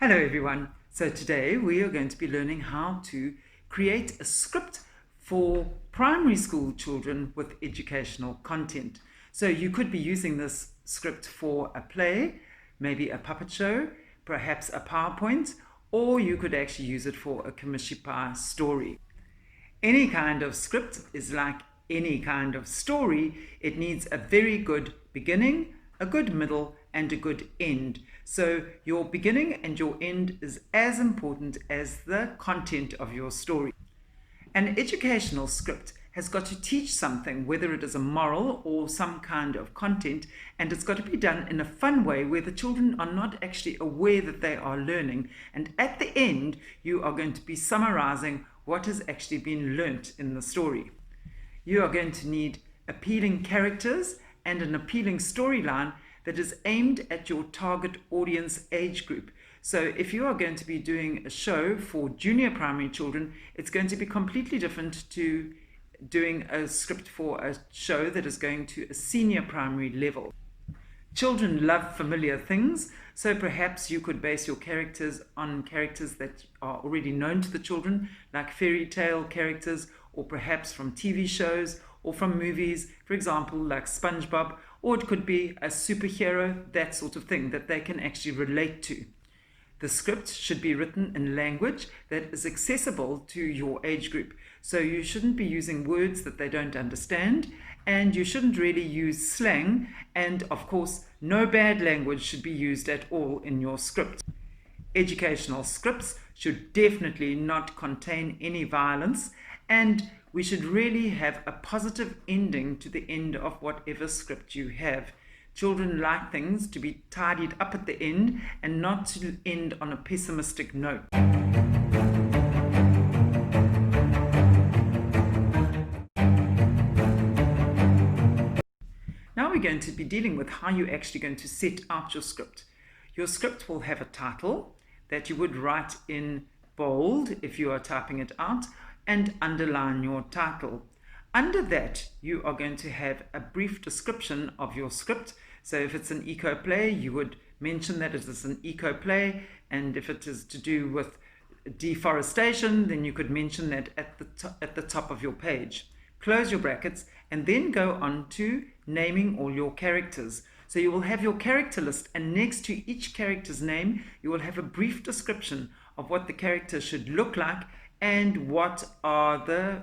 Hello everyone. So today we are going to be learning how to create a script for primary school children with educational content. So you could be using this script for a play, maybe a puppet show, perhaps a PowerPoint, or you could actually use it for a Kamishipa story. Any kind of script is like any kind of story. It needs a very good beginning, a good middle, and a good end. So your beginning and your end is as important as the content of your story. An educational script has got to teach something, whether it is a moral or some kind of content, and it's got to be done in a fun way where the children are not actually aware that they are learning. And at the end, you are going to be summarizing what has actually been learnt in the story. You are going to need appealing characters and an appealing storyline that is aimed at your target audience age group. So if you are going to be doing a show for junior primary children, it's going to be completely different to doing a script for a show that is going to a senior primary level. Children love familiar things, so perhaps you could base your characters on characters that are already known to the children, like fairy tale characters, or perhaps from TV shows or from movies, for example, like SpongeBob, or it could be a superhero, that sort of thing that they can actually relate to. The script should be written in language that is accessible to your age group. So you shouldn't be using words that they don't understand, and you shouldn't really use slang, and of course, no bad language should be used at all in your script. Educational scripts should definitely not contain any violence, and we should really have a positive ending to the end of whatever script you have. Children like things to be tidied up at the end and not to end on a pessimistic note. Now we're going to be dealing with how you're actually going to set out your script. Your script will have a title that you would write in bold if you are typing it out, and underline your title. Under that, you are going to have a brief description of your script. So if it's an eco play, you would mention that it is an eco play, and if it is to do with deforestation, then you could mention that at the top of your page. Close your brackets and then go on to naming all your characters. So you will have your character list, and next to each character's name, you will have a brief description of what the character should look like and what are the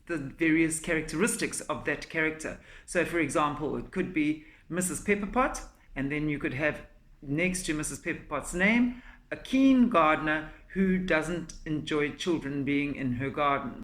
various characteristics of that character. So for example, it could be Mrs. Pepperpot, and then you could have next to Mrs. Pepperpot's name, a keen gardener who doesn't enjoy children being in her garden.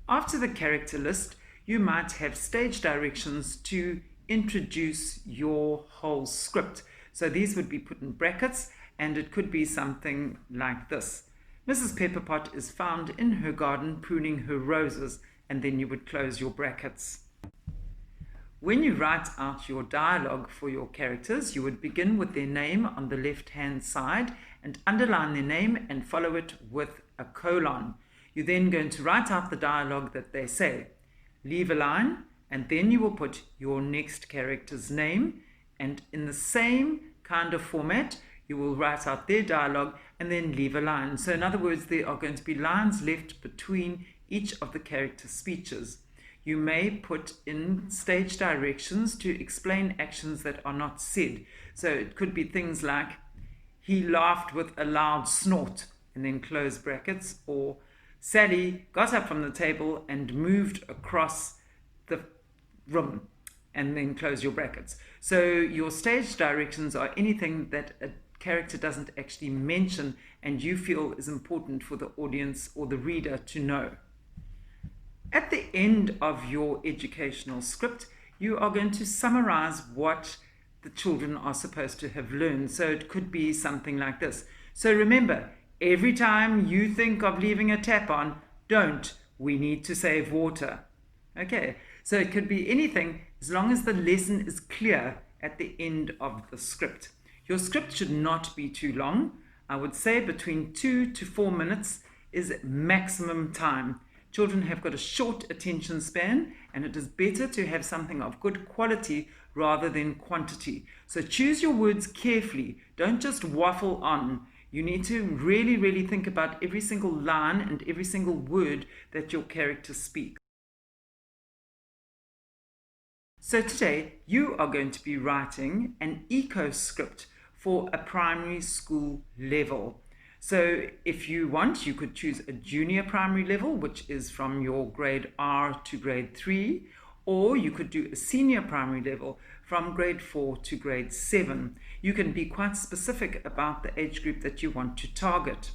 After the character list, you might have stage directions to introduce your whole script. So these would be put in brackets, and it could be something like this. Mrs. Pepperpot is found in her garden pruning her roses, and then you would close your brackets. When you write out your dialogue for your characters, you would begin with their name on the left-hand side and underline their name and follow it with a colon. You're then going to write out the dialogue that they say. Leave a line, and then you will put your next character's name, and in the same kind of format, you will write out their dialogue and then leave a line. So in other words, there are going to be lines left between each of the character speeches. You may put in stage directions to explain actions that are not said. So it could be things like, he laughed with a loud snort, and then close brackets, or Sally got up from the table and moved across the room, and then close your brackets. So your stage directions are anything that a character doesn't actually mention and you feel is important for the audience or the reader to know. At the end of your educational script, you are going to summarize what the children are supposed to have learned. So it could be something like this. So remember, every time you think of leaving a tap on, don't. We need to save water. Okay, so it could be anything as long as the lesson is clear at the end of the script. Your script should not be too long. I would say between 2 to 4 minutes is maximum time. Children have got a short attention span, and it is better to have something of good quality rather than quantity. So choose your words carefully. Don't just waffle on. You need to really, really think about every single line and every single word that your characters speak. So today you are going to be writing an eco script for a primary school level. So if you want, you could choose a junior primary level, which is from your grade R to grade 3, or you could do a senior primary level from grade 4 to grade 7. You can be quite specific about the age group that you want to target.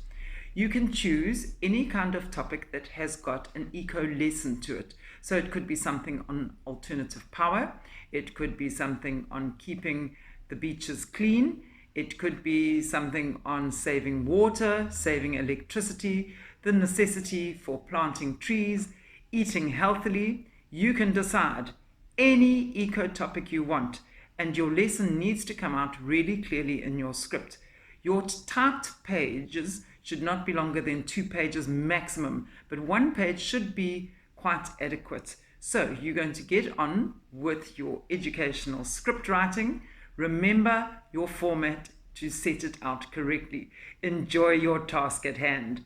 You can choose any kind of topic that has got an eco lesson to it. So it could be something on alternative power. It could be something on keeping the beaches clean. It could be something on saving water, saving electricity, the necessity for planting trees, eating healthily. You can decide any eco topic you want, and your lesson needs to come out really clearly in your script. Your typed pages should not be longer than 2 pages maximum, but 1 page should be quite adequate. So you're going to get on with your educational script writing. Remember your format to set it out correctly. Enjoy your task at hand.